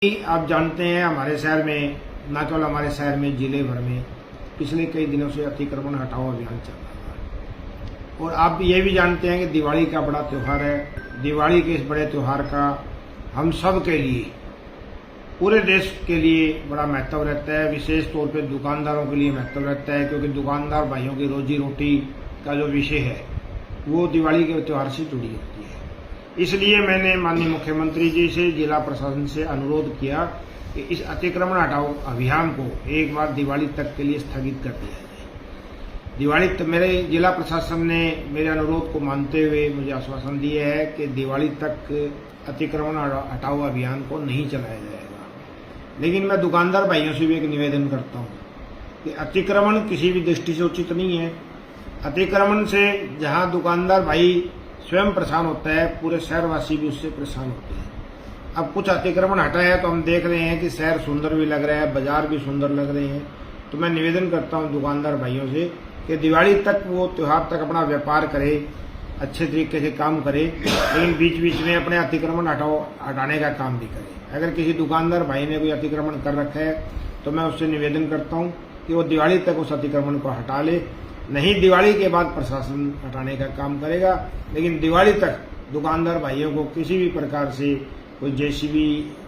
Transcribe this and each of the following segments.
आप जानते हैं हमारे शहर में, न केवल हमारे शहर में, जिले भर में पिछले कई दिनों से अतिक्रमण हटाओ अभियान चल रहा है। और आप ये भी जानते हैं कि दिवाली का बड़ा त्यौहार है। दिवाली के इस बड़े त्यौहार का हम सब के लिए, पूरे देश के लिए बड़ा महत्व रहता है। विशेष तौर पे दुकानदारों के लिए महत्व रहता है, क्योंकि दुकानदार भाइयों की रोजी रोटी का जो विषय है वो दिवाली के त्यौहार से जुड़ी होती है। इसलिए मैंने माननीय मुख्यमंत्री जी से, जिला प्रशासन से अनुरोध किया कि इस अतिक्रमण हटाओ अभियान को एक बार दिवाली तक के लिए स्थगित कर दिया जाए। दिवाली तक मेरे जिला प्रशासन ने मेरे अनुरोध को मानते हुए मुझे आश्वासन दिया है कि दिवाली तक अतिक्रमण हटाओ अभियान को नहीं चलाया जाएगा। लेकिन मैं दुकानदार भाइयों से भी एक निवेदन करता हूँ कि अतिक्रमण किसी भी दृष्टि से उचित नहीं है। अतिक्रमण से जहाँ दुकानदार भाई स्वयं परेशान होता है, पूरे शहरवासी भी उससे परेशान होते हैं। अब कुछ अतिक्रमण हटा है तो हम देख रहे हैं कि शहर सुंदर भी लग रहा है, बाजार भी सुंदर लग रहे हैं। तो मैं निवेदन करता हूं दुकानदार भाइयों से कि दिवाली तक वो त्योहार तक अपना व्यापार करे, अच्छे तरीके से काम करे, लेकिन बीच बीच में अपने अतिक्रमण हटाने का काम भी करे। अगर किसी दुकानदार भाई ने कोई अतिक्रमण कर रखा है तो मैं उससे निवेदन करता हूँ कि वो दिवाली तक उस अतिक्रमण को हटा ले। नहीं, दिवाली के बाद प्रशासन हटाने का काम करेगा, लेकिन दिवाली तक दुकानदार भाइयों को किसी भी प्रकार से कोई जेसीबी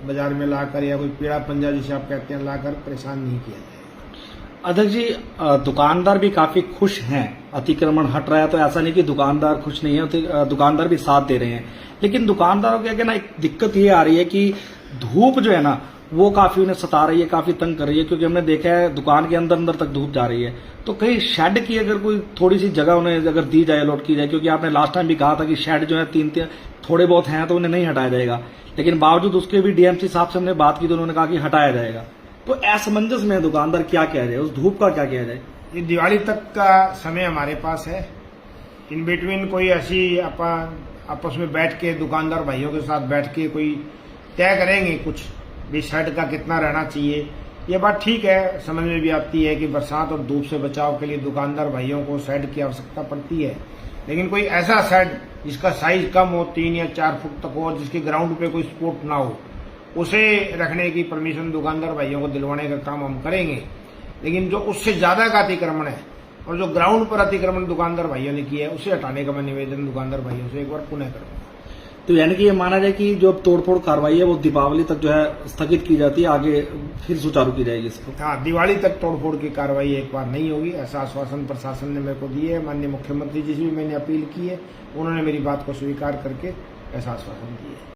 बाजार में लाकर या कोई पीड़ा पंजा जिसे आप कहते हैं लाकर परेशान नहीं किया जाएगा। अध्यक्ष जी, दुकानदार भी काफी खुश हैं, अतिक्रमण हट रहा है, तो ऐसा नहीं कि दुकानदार खुश नहीं है, दुकानदार भी साथ दे रहे हैं। लेकिन दुकानदारों के आगे ना एक दिक्कत ये आ रही है कि धूप जो है ना वो काफी उन्हें सता रही है, काफी तंग कर रही है, क्योंकि हमने देखा है दुकान के अंदर तक धूप जा रही है। तो कहीं शेड की अगर कोई थोड़ी सी जगह उन्हें अगर दी जाए, अलॉट की जाए, क्योंकि आपने लास्ट टाइम भी कहा था कि शेड जो है तीन थोड़े बहुत हैं तो उन्हें नहीं हटाया जाएगा, लेकिन बावजूद उसके भी डीएमसी साहब से हमने बात की तो उन्होंने कहा कि हटाया जाएगा। तो असमंजस में दुकानदार क्या कह रहे हैं, उस धूप का क्या किया जाए? ये दिवाली तक का समय हमारे पास है। इन बिटवीन कोई ऐसी आपस में बैठ के दुकानदार भाइयों के साथ बैठ के कोई तय करेंगे कुछ भी शेड का कितना रहना चाहिए। ये बात ठीक है, समझ में भी आती है कि बरसात और धूप से बचाव के लिए दुकानदार भाइयों को शेड की आवश्यकता पड़ती है। लेकिन कोई ऐसा शेड जिसका साइज कम हो, 3 या 4 फुट तक हो, जिसके ग्राउंड पे कोई स्पोर्ट ना हो, उसे रखने की परमिशन दुकानदार भाइयों को दिलवाने का काम हम करेंगे। लेकिन जो उससे ज्यादा का अतिक्रमण है और जो ग्राउंड पर अतिक्रमण दुकानदार भाइयों ने किया है, उसे हटाने का मैं निवेदन दुकानदार भाइयों से एक बार पुनः करूंगा। तो यानी कि ये माना जाए कि जो तोड़फोड़ कार्रवाई है वो दीपावली तक जो है स्थगित की जाती है, आगे फिर सुचारू की जाएगी इसको? हाँ, दिवाली तक तोड़फोड़ की कार्रवाई एक बार नहीं होगी, ऐसा आश्वासन प्रशासन ने मेरे को दिया है। माननीय मुख्यमंत्री जी से भी मैंने अपील की है, उन्होंने मेरी बात को स्वीकार करके ऐसा आश्वासन दिया है।